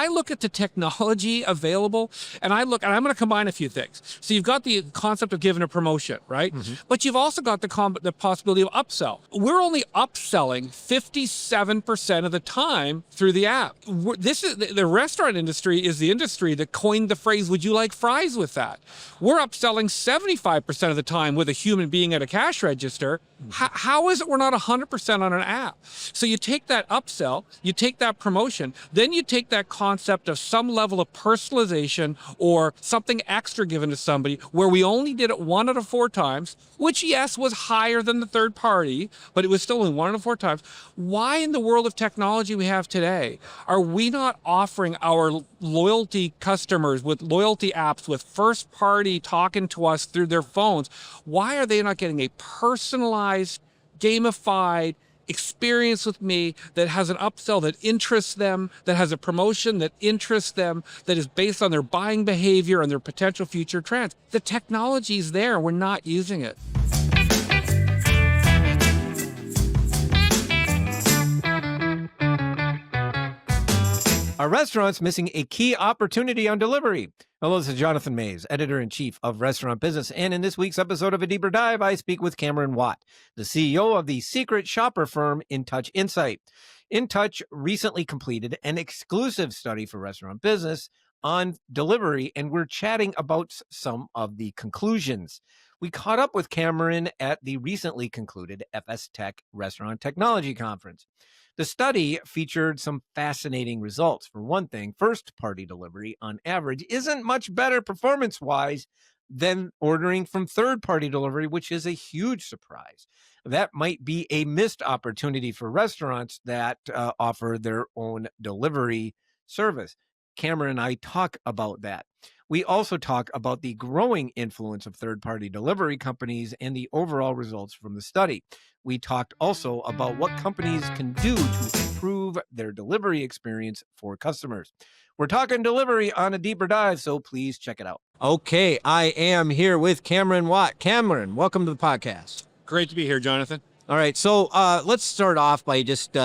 I look at the technology available, and I'm going to combine a few things. So you've got the concept of giving a promotion, right? But you've also got the possibility of upsell. We're only upselling 57% of the time through the app. This is the restaurant industry is the industry that coined the phrase, "Would you like fries with that?" We're upselling 75% of the time with a human being at a cash register. How is it we're not 100% on an app? So you take that upsell, you take that promotion, then you take that concept of some level of personalization or something extra given to somebody where we only did it 1 out of 4 times, which yes, was higher than the third party, but it was still only 1 out of 4 times. Why in the world of technology we have today are we not offering our loyalty customers with loyalty apps, with first party talking to us through their phones? Why are they not getting a personalized, gamified experience with me that has an upsell that interests them, that has a promotion that interests them, that is based on their buying behavior and their potential future trends? The technology is there, we're not using it. Are restaurants missing a key opportunity on delivery? Hello, this is Jonathan Mays, Editor-in-Chief of Restaurant Business, and in this week's episode of A Deeper Dive, I speak with Cameron Watt, the CEO of the secret shopper firm Intouch Insight. Intouch recently completed an exclusive study for Restaurant Business on delivery, and we're chatting about some of the conclusions. We caught up with Cameron at the recently concluded FSTEC Restaurant Technology Conference. The study featured some fascinating results. For one thing, first-party delivery on average isn't much better performance-wise than ordering from third-party delivery, which is a huge surprise. That might be a missed opportunity for restaurants that offer their own delivery service. Cameron and I talk about that. We also talk about the growing influence of third-party delivery companies and the overall results from the study. We talked also about what companies can do to improve their delivery experience for customers. We're talking delivery on A Deeper Dive, so please check it out. Okay, I am here with Cameron Watt. Cameron, welcome to the podcast. Great to be here, Jonathan. All right, so let's start off by just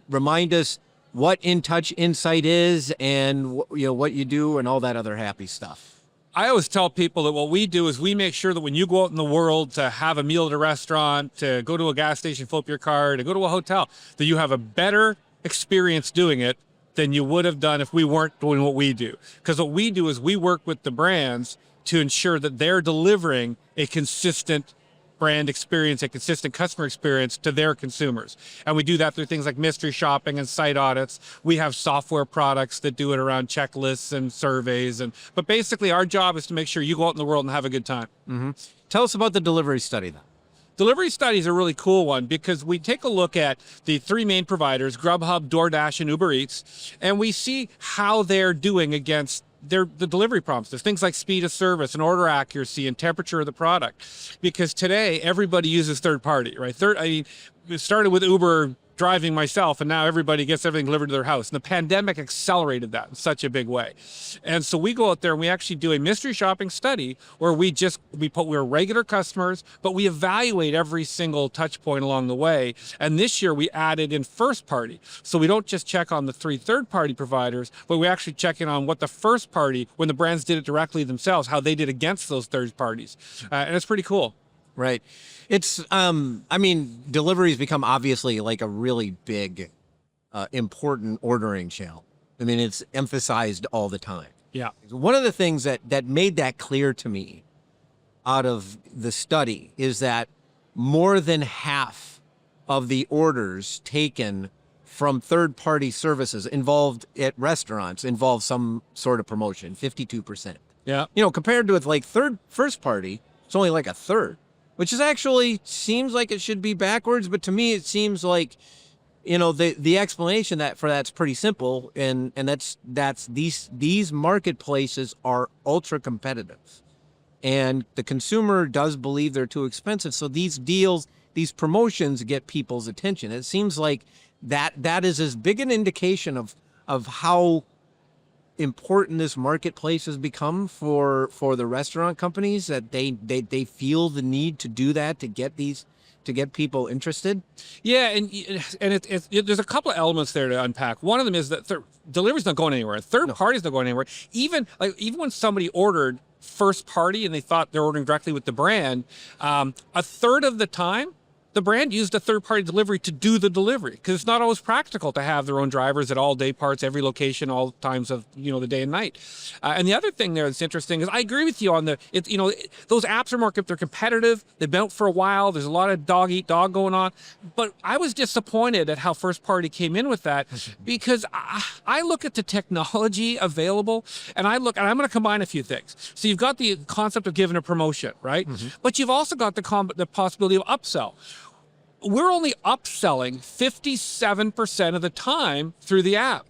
remind us what Intouch Insight is and what you do and all that other happy stuff. I always tell people that what we do is we make sure that when you go out in the world to have a meal at a restaurant, to go to a gas station, fill up your car, to go to a hotel, that you have a better experience doing it than you would have done if we weren't doing what we do. Because what we do is we work with the brands to ensure that they're delivering a consistent brand experience, a consistent customer experience to their consumers. And we do that through things like mystery shopping and site audits. We have software products that do it around checklists and surveys. But basically our job is to make sure you go out in the world and have a good time. Mm-hmm. Tell us about the delivery study then. Delivery study is a really cool one because we take a look at the 3 main providers, Grubhub, DoorDash, and Uber Eats, and we see how they're doing against the delivery promises, things like speed of service and order accuracy and temperature of the product. Because today, everybody uses third party, right? It started with Uber driving myself, and now everybody gets everything delivered to their house. And the pandemic accelerated that in such a big way. And so we go out there and we actually do a mystery shopping study where we're regular customers, but we evaluate every single touch point along the way. And this year we added in first party. So we don't just check on the 3 third party providers, but we actually check in on what the first party, when the brands did it directly themselves, how they did against those third parties. And it's pretty cool. Right. It's, delivery's become obviously like a really big, important ordering channel. I mean, it's emphasized all the time. Yeah. One of the things that made that clear to me out of the study is that more than half of the orders taken from third-party services involved at restaurants involve some sort of promotion, 52%. Yeah. Compared to with first party, it's only like a third. Which is actually seems like it should be backwards, but to me it seems like, the explanation for that's pretty simple, and that's these marketplaces are ultra competitive, and the consumer does believe they're too expensive. So these deals, these promotions get people's attention. It seems like that is as big an indication of how important this marketplace has become for the restaurant companies, that they feel the need to do that, to get these to get people interested? Yeah, and there's a couple of elements there to unpack. One of them is that delivery's not going anywhere. Third party's not going anywhere. Even when somebody ordered first party and they thought they're ordering directly with the brand, a third of the time, the brand used a third-party delivery to do the delivery because it's not always practical to have their own drivers at all day parts, every location, all times of the day and night. And the other thing there that's interesting is I agree with you on those apps are they're competitive. They've been out for a while. There's a lot of dog eat dog going on. But I was disappointed at how first party came in with that because I look at the technology available and I'm going to combine a few things. So you've got the concept of giving a promotion, right? But you've also got the possibility of upsell. We're only upselling 57% of the time through the app.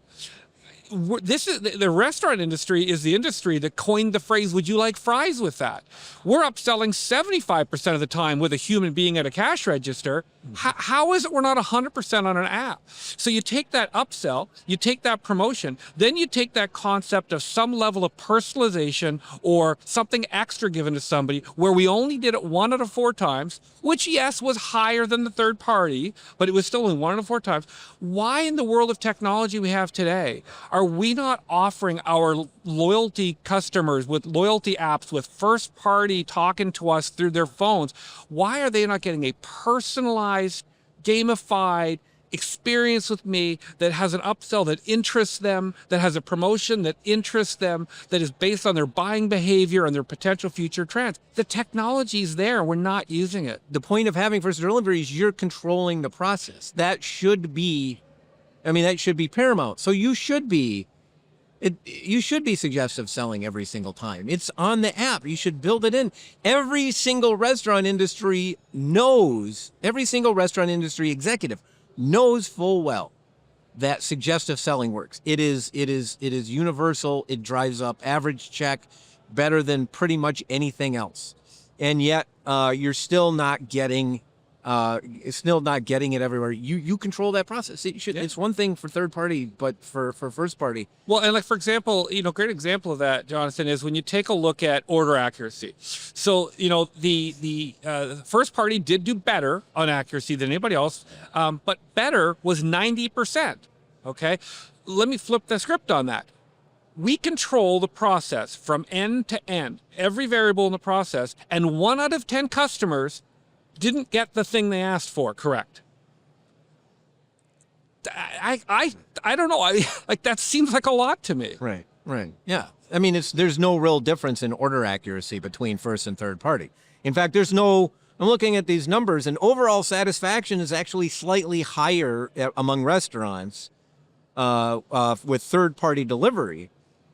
This is the restaurant industry is the industry that coined the phrase, would you like fries with that? We're upselling 75% of the time with a human being at a cash register. How is it we're not 100% on an app? So you take that upsell, you take that promotion, then you take that concept of some level of personalization or something extra given to somebody where we only did it 1 out of 4 times, which yes, was higher than the third party, but it was still only 1 out of 4 times. Why in the world of technology we have today are we not offering our loyalty customers with loyalty apps, with first party talking to us through their phones? Why are they not getting a personalized, gamified experience with me that has an upsell that interests them, that has a promotion that interests them, that is based on their buying behavior and their potential future trends? The technology's there. We're not using it. The point of having first delivery is you're controlling the process. That should be paramount. So you should be suggestive selling every single time. It's on the app. You should build it in. Every single restaurant industry executive knows full well that suggestive selling works. It is universal. It drives up average check better than pretty much anything else. And yet you're still not getting it everywhere. You control that process. It's one thing for third party, but for first party. Well, and like, for example, great example of that, Jonathan, is when you take a look at order accuracy. So, the first party did do better on accuracy than anybody else, but better was 90%. Okay. Let me flip the script on that. We control the process from end to end, every variable in the process, and 1 out of 10 customers didn't get the thing they asked for correct. I don't know. That seems like a lot to me. Right. Yeah. I mean, there's no real difference in order accuracy between first and third party. In fact, I'm looking at these numbers, and overall satisfaction is actually slightly higher among restaurants with third party delivery.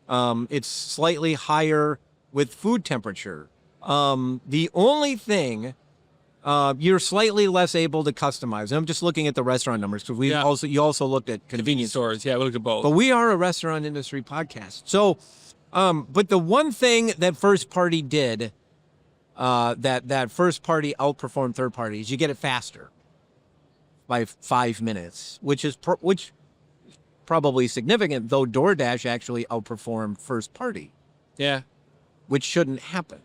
It's slightly higher with food temperature. The only thing you're slightly less able to customize. And I'm just looking at the restaurant numbers because you also looked at convenience stores. Yeah, we looked at both. But we are a restaurant industry podcast. So, but the one thing that first party did, that first party outperformed third party, is you get it faster by 5 minutes, which probably significant. Though DoorDash actually outperformed first party. Yeah, which shouldn't happen.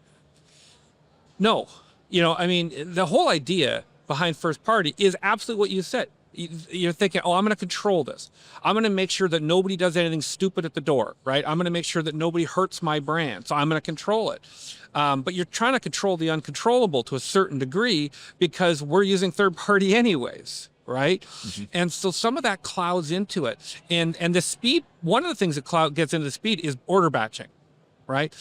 No. The whole idea behind first party is absolutely what you said. You're thinking, I'm going to control this. I'm going to make sure that nobody does anything stupid at the door, right? I'm going to make sure that nobody hurts my brand. So I'm going to control it. But you're trying to control the uncontrollable to a certain degree because we're using third party anyways, right? Mm-hmm. And so some of that clouds into it. And the speed, one of the things that gets into the speed is order batching, right?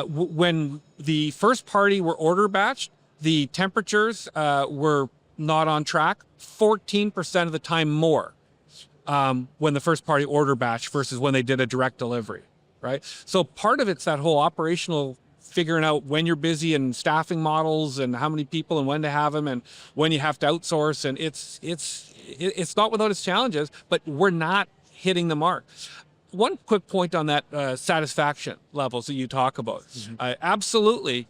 When the first party were order batched, the temperatures were not on track 14% of the time more when the first party order batch versus when they did a direct delivery, right? So part of it's that whole operational figuring out when you're busy and staffing models and how many people and when to have them and when you have to outsource. And it's not without its challenges, but we're not hitting the mark. One quick point on that satisfaction levels that you talk about. Mm-hmm. Absolutely.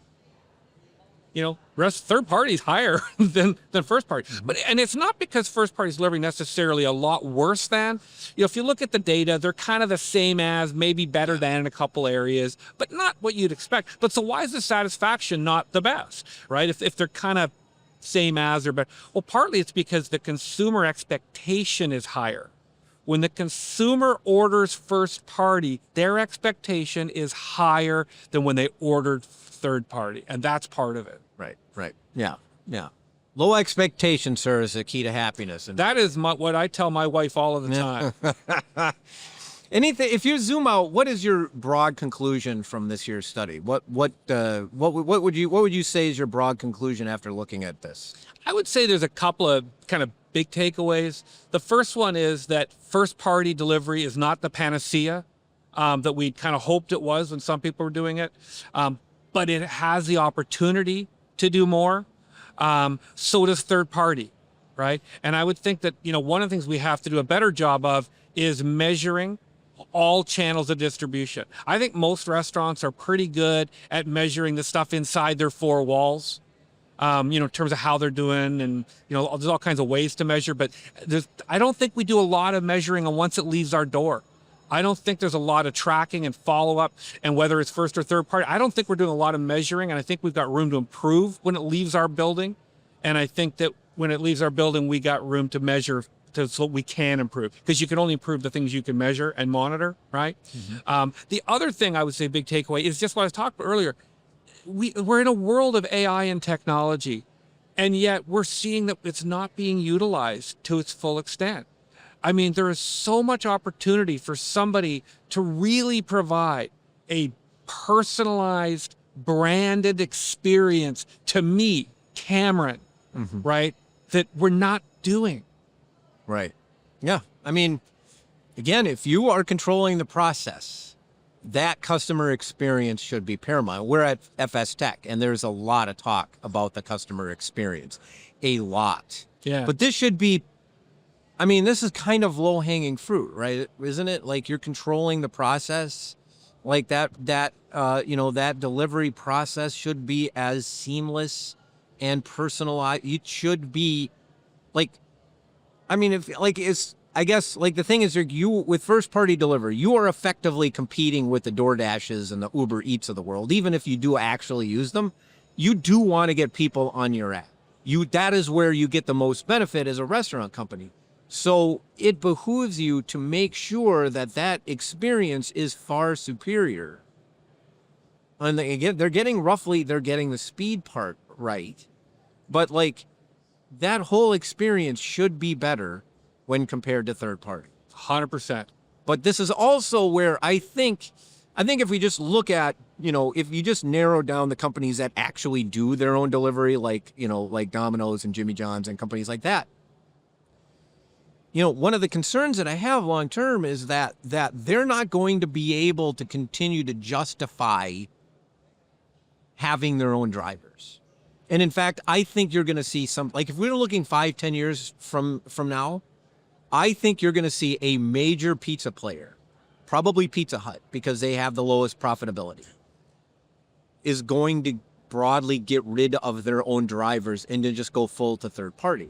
Third party is higher than first party. Mm-hmm. And it's not because first party is delivering necessarily a lot worse than. If you look at the data, they're kind of the same as, maybe better than in a couple areas, but not what you'd expect. But so why is the satisfaction not the best, right? If they're kind of same as or better. Well, partly it's because the consumer expectation is higher. When the consumer orders first party, their expectation is higher than when they ordered third party. And that's part of it. Right. Yeah. Low expectation, sir, is the key to happiness. And That is what I tell my wife all of the time. if you zoom out, what is your broad conclusion from this year's study? What would you say is your broad conclusion after looking at this? I would say there's a couple of kind of big takeaways. The first one is that first party delivery is not the panacea that we kind of hoped it was when some people were doing it, but it has the opportunity to do more. So does third party, right? And I would think that, one of the things we have to do a better job of is measuring all channels of distribution. I think most restaurants are pretty good at measuring the stuff inside their four walls, in terms of how they're doing, and, there's all kinds of ways to measure, but I don't think we do a lot of measuring on once it leaves our door. I don't think there's a lot of tracking and follow-up, and whether it's first or third party, I don't think we're doing a lot of measuring, and I think we've got room to improve when it leaves our building. And I think that when it leaves our building, we got room to measure so we can improve, because you can only improve the things you can measure and monitor, right? Mm-hmm. The other thing I would say, big takeaway, is just what I was talking about earlier. We're in a world of AI and technology, and yet we're seeing that it's not being utilized to its full extent. I mean, there is so much opportunity for somebody to really provide a personalized, branded experience to me, Cameron, mm-hmm. right? That we're not doing. Right. Yeah. I mean, again, if you are controlling the process, that customer experience should be paramount. We're at FSTEC, and there's a lot of talk about the customer experience. A lot. Yeah. But this should be, I mean, this is kind of low-hanging fruit, right? Isn't it? Like, you're controlling the process. Like that delivery process should be as seamless and personalized. It should be like, I mean, I guess the thing is, you with first party delivery, you are effectively competing with the DoorDashes and the Uber Eats of the world. Even if you do actually use them, you do want to get people on your app. That is where you get the most benefit as a restaurant company. So it behooves you to make sure that experience is far superior. And again, they're getting the speed part right. But that whole experience should be better when compared to third party. 100%. But this is also where I think if we just look at, if you just narrow down the companies that actually do their own delivery, like Domino's and Jimmy John's and companies like that, one of the concerns that I have long term is that they're not going to be able to continue to justify having their own drivers. And in fact, I think you're going to see if we're looking 5-10 years from now, I think you're going to see a major pizza player, probably Pizza Hut, because they have the lowest profitability, is going to broadly get rid of their own drivers and to just go full to third party.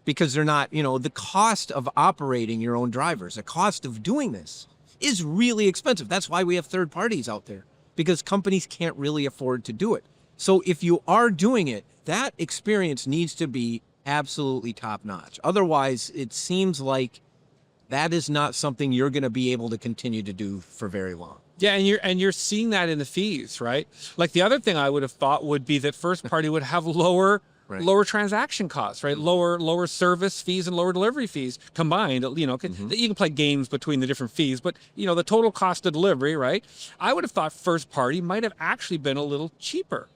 Because they're not, the cost of operating your own drivers, the cost of doing this is really expensive. That's why we have third parties out there, because companies can't really afford to do it. So if you are doing it, that experience needs to be absolutely top notch. Otherwise, it seems like that is not something you're going to be able to continue to do for very long. Yeah, and you're seeing that in the fees, right? Like, the other thing I would have thought would be that first party would have lower transaction costs, right? Lower service fees and lower delivery fees combined. Mm-hmm. You can play games between the different fees, but the total cost of delivery, right? I would have thought first party might have actually been a little cheaper.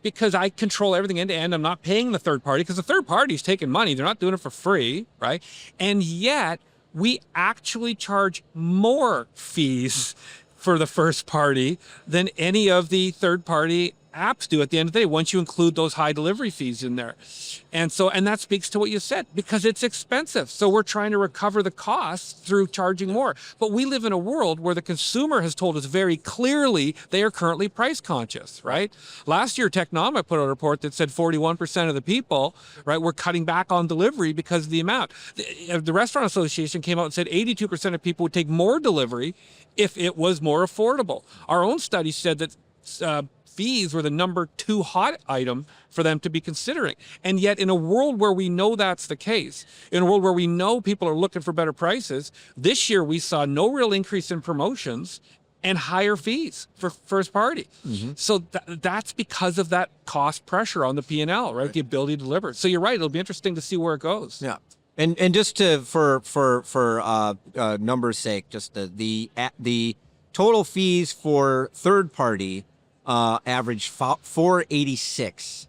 Because I control everything end to end. I'm not paying the third party, because the third party is taking money. They're not doing it for free, right? And yet we actually charge more fees for the first party than any of the third party apps do at the end of the day, once you include those high delivery fees in there. And that speaks to what you said, because it's expensive. So we're trying to recover the costs through charging more. But we live in a world where the consumer has told us very clearly they are currently price conscious, right? Last year, Technomic put out a report that said 41% of the people, right, were cutting back on delivery because of the amount. The Restaurant Association came out and said 82% of people would take more delivery if it was more affordable. Our own study said that fees were the number 2 hot item for them to be considering. And yet in a world where we know that's the case, in a world where we know people are looking for better prices, this year we saw no real increase in promotions and higher fees for first party. So that's because of that cost pressure on the P&L, right? The ability to deliver. So you're right, it'll be interesting to see where it goes. Yeah. And just to for numbers' sake, just the total fees for third party average $486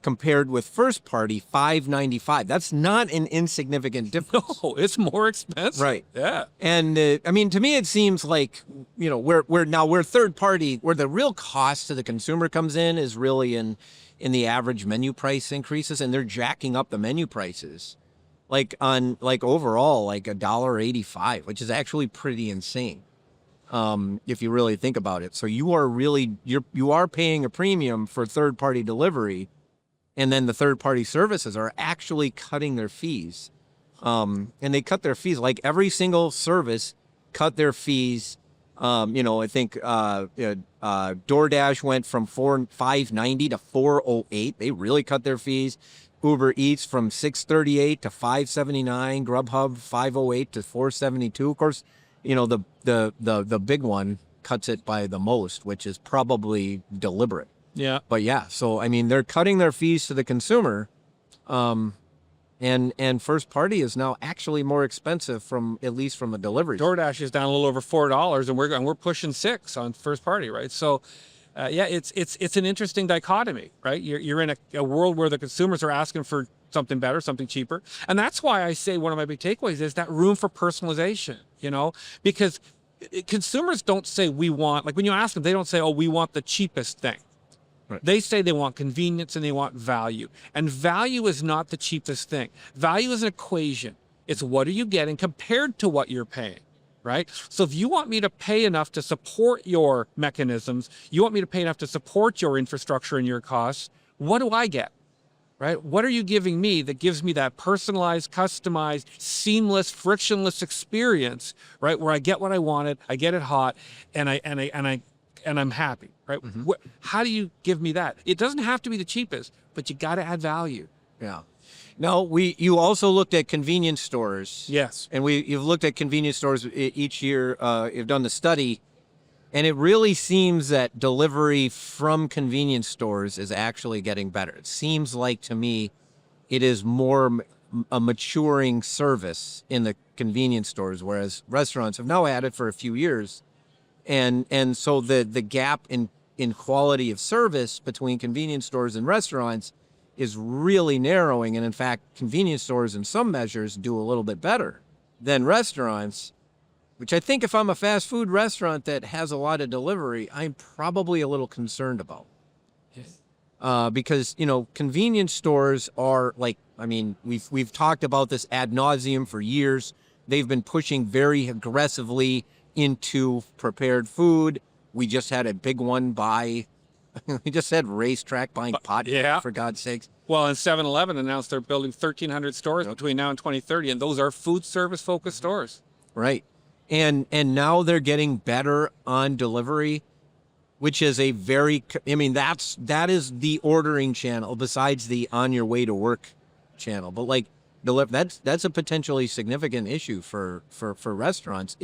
compared with first party $595. That's not an insignificant difference. No, it's more expensive. Right. Yeah. And I mean, to me, it seems like, you know, where third party, where the real cost to the consumer comes in is really in the average menu price increases, and they're jacking up the menu prices, like overall like $1.85, which is actually pretty insane. If you really think about it. So you are paying a premium for third party delivery, and then the third party services are actually cutting their fees. And they cut their fees, like every single service cut their fees. I think DoorDash went from $5.90 to $4.08. They really cut their fees. Uber Eats from $6.38 to $5.79. Grubhub $5.08 to $4.72. Of course, you know, the big one cuts it by the most, which is probably deliberate. Yeah. But yeah, so I mean, they're cutting their fees to the consumer, and first party is now actually more expensive at least from a delivery. DoorDash is down a little over $4, and we're pushing $6 on first party, right? So, it's an interesting dichotomy, right? You're in a world where the consumers are asking for something better, something cheaper, and that's why I say one of my big takeaways is that room for personalization. You know, because consumers don't say we want, like when you ask them, they don't say, oh, we want the cheapest thing. Right. They say they want convenience and they want value. And value is not the cheapest thing. Value is an equation. It's what are you getting compared to what you're paying, right? So if you want me to pay enough to support your mechanisms, you want me to pay enough to support your infrastructure and your costs, what do I get? Right? What are you giving me that gives me that personalized, customized, seamless, frictionless experience, right? Where I get what I wanted, I get it hot, and I'm happy, right? Mm-hmm. How do you give me that? It doesn't have to be the cheapest, but you got to add value. Yeah. No, you also looked at convenience stores. Yes. And you've looked at convenience stores each year. You've done the study. And it really seems that delivery from convenience stores is actually getting better. It seems like, to me, it is more a maturing service in the convenience stores, whereas restaurants have now had it for a few years. And so the gap in quality of service between convenience stores and restaurants is really narrowing. And in fact, convenience stores in some measures do a little bit better than restaurants, which I think if I'm a fast food restaurant that has a lot of delivery, I'm probably a little concerned about. Yes. Because, you know, convenience stores are like, I mean, we've talked about this ad nauseum for years. They've been pushing very aggressively into prepared food. We just had a big one we just had Racetrack buying pot, yeah, for God's sakes. Well, and 7-Eleven announced they're building 1,300 stores between now and 2030, and those are food service focused stores. Right. And now they're getting better on delivery, which is that is the ordering channel besides the on your way to work channel. But like that's a potentially significant issue for restaurants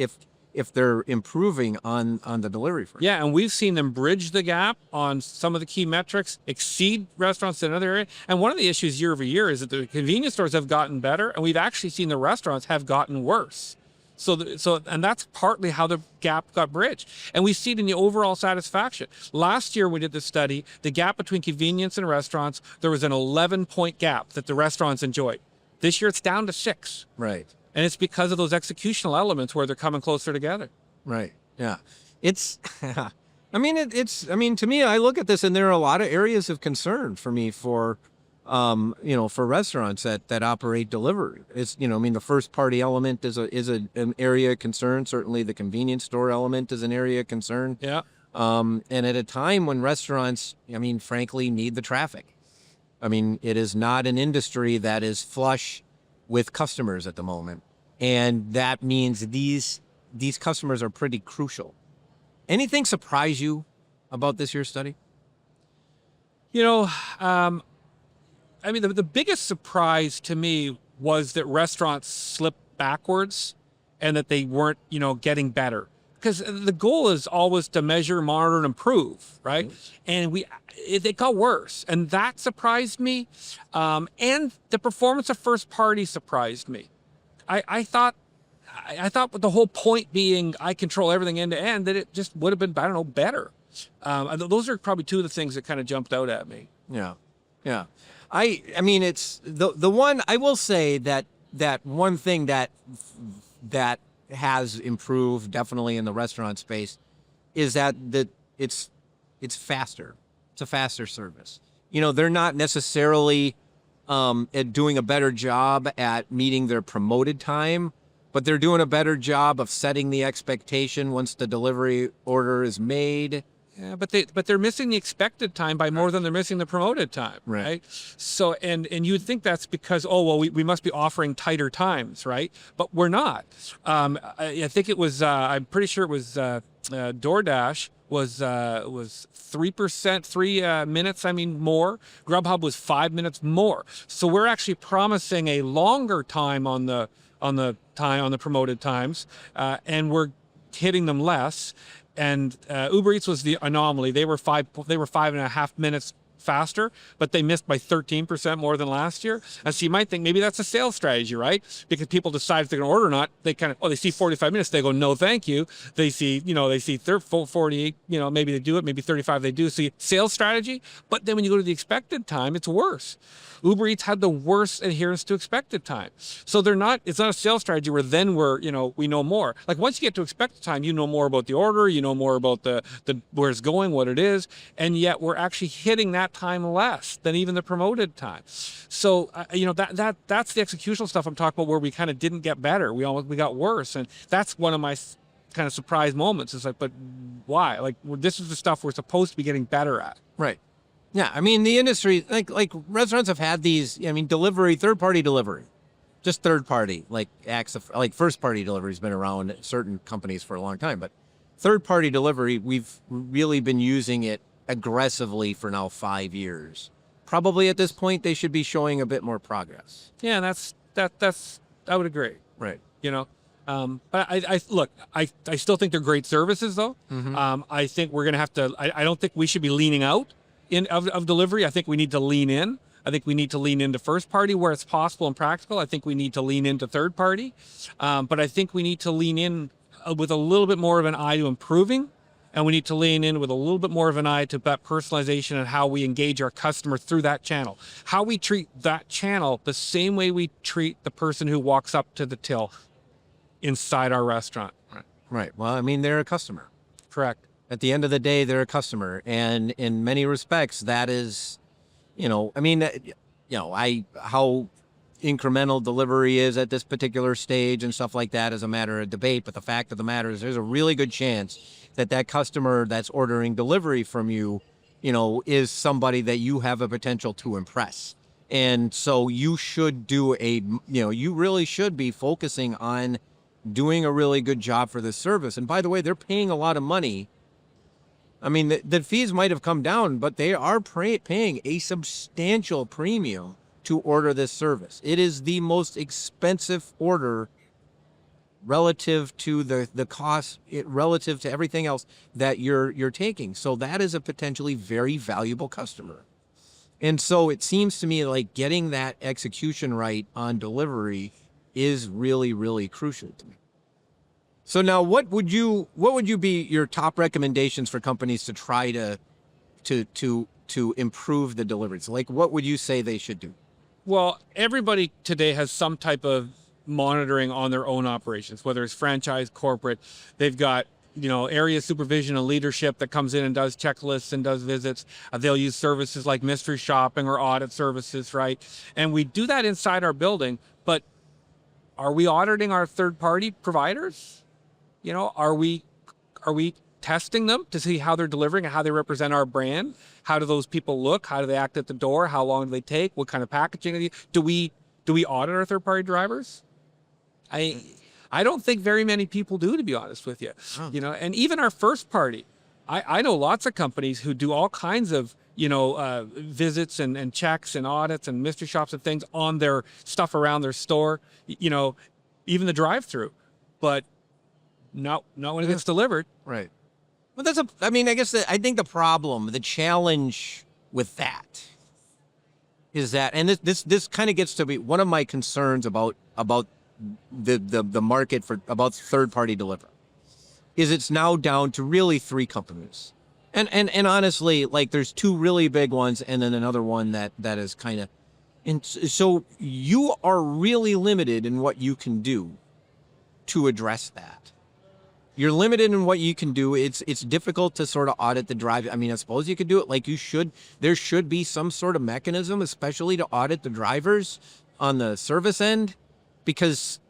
if they're improving on the delivery front. Yeah, and we've seen them bridge the gap on some of the key metrics, exceed restaurants in another area. And one of the issues year over year is that the convenience stores have gotten better, and we've actually seen the restaurants have gotten worse. And that's partly how the gap got bridged. And we see it in the overall satisfaction. Last year, we did this study, the gap between convenience and restaurants, there was an 11-point gap that the restaurants enjoyed. This year, it's down to 6. Right. And it's because of those executional elements where they're coming closer together. Right. Yeah. It's, to me, I look at this and there are a lot of areas of concern for me for restaurants that operate delivery. It's, the first party element is an area of concern. Certainly the convenience store element is an area of concern. Yeah. And at a time when restaurants, frankly, need the traffic. It is not an industry that is flush with customers at the moment. And that means these customers are pretty crucial. Anything surprise you about this year's study? You know, I mean, the biggest surprise to me was that restaurants slipped backwards and that they weren't, getting better. Because the goal is always to measure, monitor, and improve, right? And it got worse, and that surprised me. And the performance of first party surprised me. I thought with the whole point being I control everything end to end, that it just would have been, I don't know, better. Those are probably two of the things that kind of jumped out at me. Yeah, yeah. I mean, it's the one I will say that one thing that has improved definitely in the restaurant space is that it's faster. It's a faster service. They're not necessarily at doing a better job at meeting their promoted time, but they're doing a better job of setting the expectation once the delivery order is made. Yeah, but they're missing the expected time by more than they're missing the promoted time, right? So and you'd think that's because we must be offering tighter times, right? But we're not. I think it was I'm pretty sure it was DoorDash was 3%, 3 minutes. I mean more. Grubhub was 5 minutes more. So we're actually promising a longer time on the promoted times, and we're hitting them less. And Uber Eats was the anomaly. They were 5.5 minutes faster, but they missed by 13% more than last year. And so you might think maybe that's a sales strategy, right? Because people decide if they're going to order or not. They they see 45 minutes, they go, no, thank you. They see 40, maybe they do it, maybe 35 they do. See, sales strategy. But then when you go to the expected time, it's worse. Uber Eats had the worst adherence to expected time. So it's not a sales strategy where then we know more. Like once you get to expected time, you know more about the order, you know more about the where it's going, what it is, and yet we're actually hitting that time less than even the promoted time. So that's the executional stuff I'm talking about where we kind of didn't get better. We got worse, and that's one of my kind of surprise moments. It's like, but why? Like this is the stuff we're supposed to be getting better at. Right. Yeah, I mean, the industry, like restaurants have had these, delivery, third-party delivery, just third-party, like first-party delivery has been around at certain companies for a long time, but third-party delivery, we've really been using it aggressively for now 5 years. Probably at this point, they should be showing a bit more progress. Yeah, and that's I would agree. Right. But I still think they're great services, though. Mm-hmm. I think we're going to have to, I don't think we should be leaning out of delivery. I think we need to lean in. I think we need to lean into first party where it's possible and practical. I think we need to lean into third party. But I think we need to lean in with a little bit more of an eye to improving. And we need to lean in with a little bit more of an eye to that personalization and how we engage our customer through that channel. How we treat that channel the same way we treat the person who walks up to the till inside our restaurant. Right. Well, I mean, they're a customer. Correct. At the end of the day, they're a customer. And in many respects, that is, how incremental delivery is at this particular stage and stuff like that is a matter of debate. But the fact of the matter is there's a really good chance that customer that's ordering delivery from you, is somebody that you have a potential to impress. And so you should you really should be focusing on doing a really good job for this service. And by the way, they're paying a lot of money. I mean, the fees might have come down, but they are paying a substantial premium to order this service. It is the most expensive order relative to the cost, relative to everything else that you're taking. So that is a potentially very valuable customer. And so it seems to me like getting that execution right on delivery is really, really crucial to me. So now what would be your top recommendations for companies to try to improve the delivery? So like what would you say they should do? Well, everybody today has some type of monitoring on their own operations, whether it's franchise, corporate. They've got area supervision and leadership that comes in and does checklists and does visits. They'll use services like mystery shopping or audit services, right? And we do that inside our building, but are we auditing our third-party providers? Are we testing them to see how they're delivering and how they represent our brand? How do those people look? How do they act at the door? How long do they take? What kind of packaging do we audit our third-party drivers? I don't think very many people do, to be honest with you. And even our first party, I know lots of companies who do all kinds of, visits and checks and audits and mystery shops and things on their stuff around their store, even the drive-through, but not when it gets delivered. Right. Well, I think the problem, the challenge with that is that, and this kind of gets to be one of my concerns about the market about third-party delivery, is it's now down to really 3 companies. And honestly, like, there's 2 really big ones and then another one that is kind of, and so you are really limited in what you can do to address that. You're limited in what you can do. It's difficult to sort of audit the drive. I mean, I suppose you could do it like you should. There should be some sort of mechanism, especially to audit the drivers on the service end, because,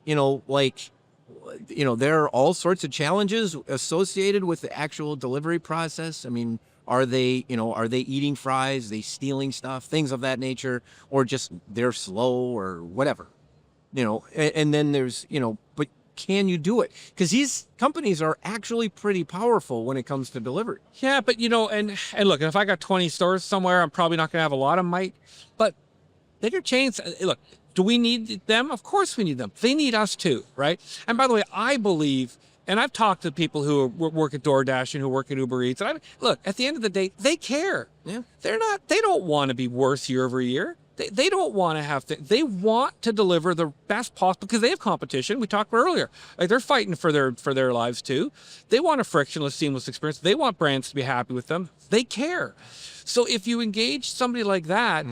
there are all sorts of challenges associated with the actual delivery process. I mean, are they eating fries, they stealing stuff, things of that nature, or just they're slow or whatever, and then there's, but can you do it? Because these companies are actually pretty powerful when it comes to delivery. Yeah, but and look, if I got 20 stores somewhere, I'm probably not going to have a lot of might, but bigger chains, look, do we need them? Of course we need them. They need us too, right? And by the way, I believe, and I've talked to people who work at DoorDash and who work at Uber Eats, and look, at the end of the day, they care. Yeah. They don't want to be worse year over year. They don't want to have things. They want to deliver the best possible, because they have competition. We talked about earlier. Like, they're fighting for their lives too. They want a frictionless, seamless experience. They want brands to be happy with them. They care. So if you engage somebody like that,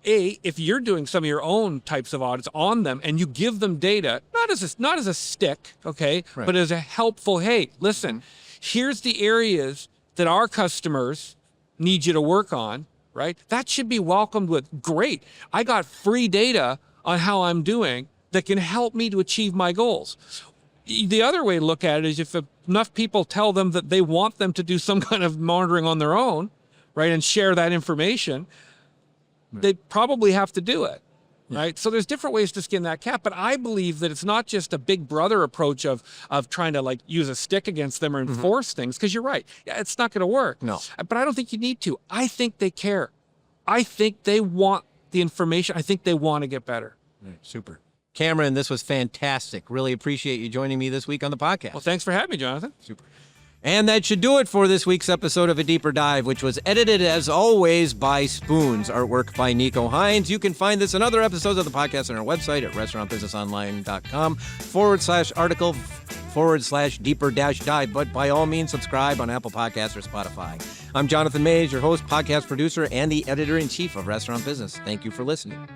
if you're doing some of your own types of audits on them and you give them data, not as a stick, okay, right, but as a helpful, hey, listen, here's the areas that our customers need you to work on, right? That should be welcomed with, great, I got free data on how I'm doing that can help me to achieve my goals. The other way to look at it is, if enough people tell them that they want them to do some kind of monitoring on their own, right, and share that information, they probably have to do it, right? So there's different ways to skin that cat, but I believe that it's not just a big brother approach of trying to, like, use a stick against them or enforce things, because you're right. Yeah, it's not going to work. No. But I don't think you need to. I think they care. I think they want the information. I think they want to get better. Right. Super. Cameron, this was fantastic. Really appreciate you joining me this week on the podcast. Well, thanks for having me, Jonathan. Super. And that should do it for this week's episode of A Deeper Dive, which was edited, as always, by Spoons. Artwork by Nico Hines. You can find this and other episodes of the podcast on our website at restaurantbusinessonline.com/article/deeper-dive. But by all means, subscribe on Apple Podcasts or Spotify. I'm Jonathan Mays, your host, podcast producer, and the editor-in-chief of Restaurant Business. Thank you for listening.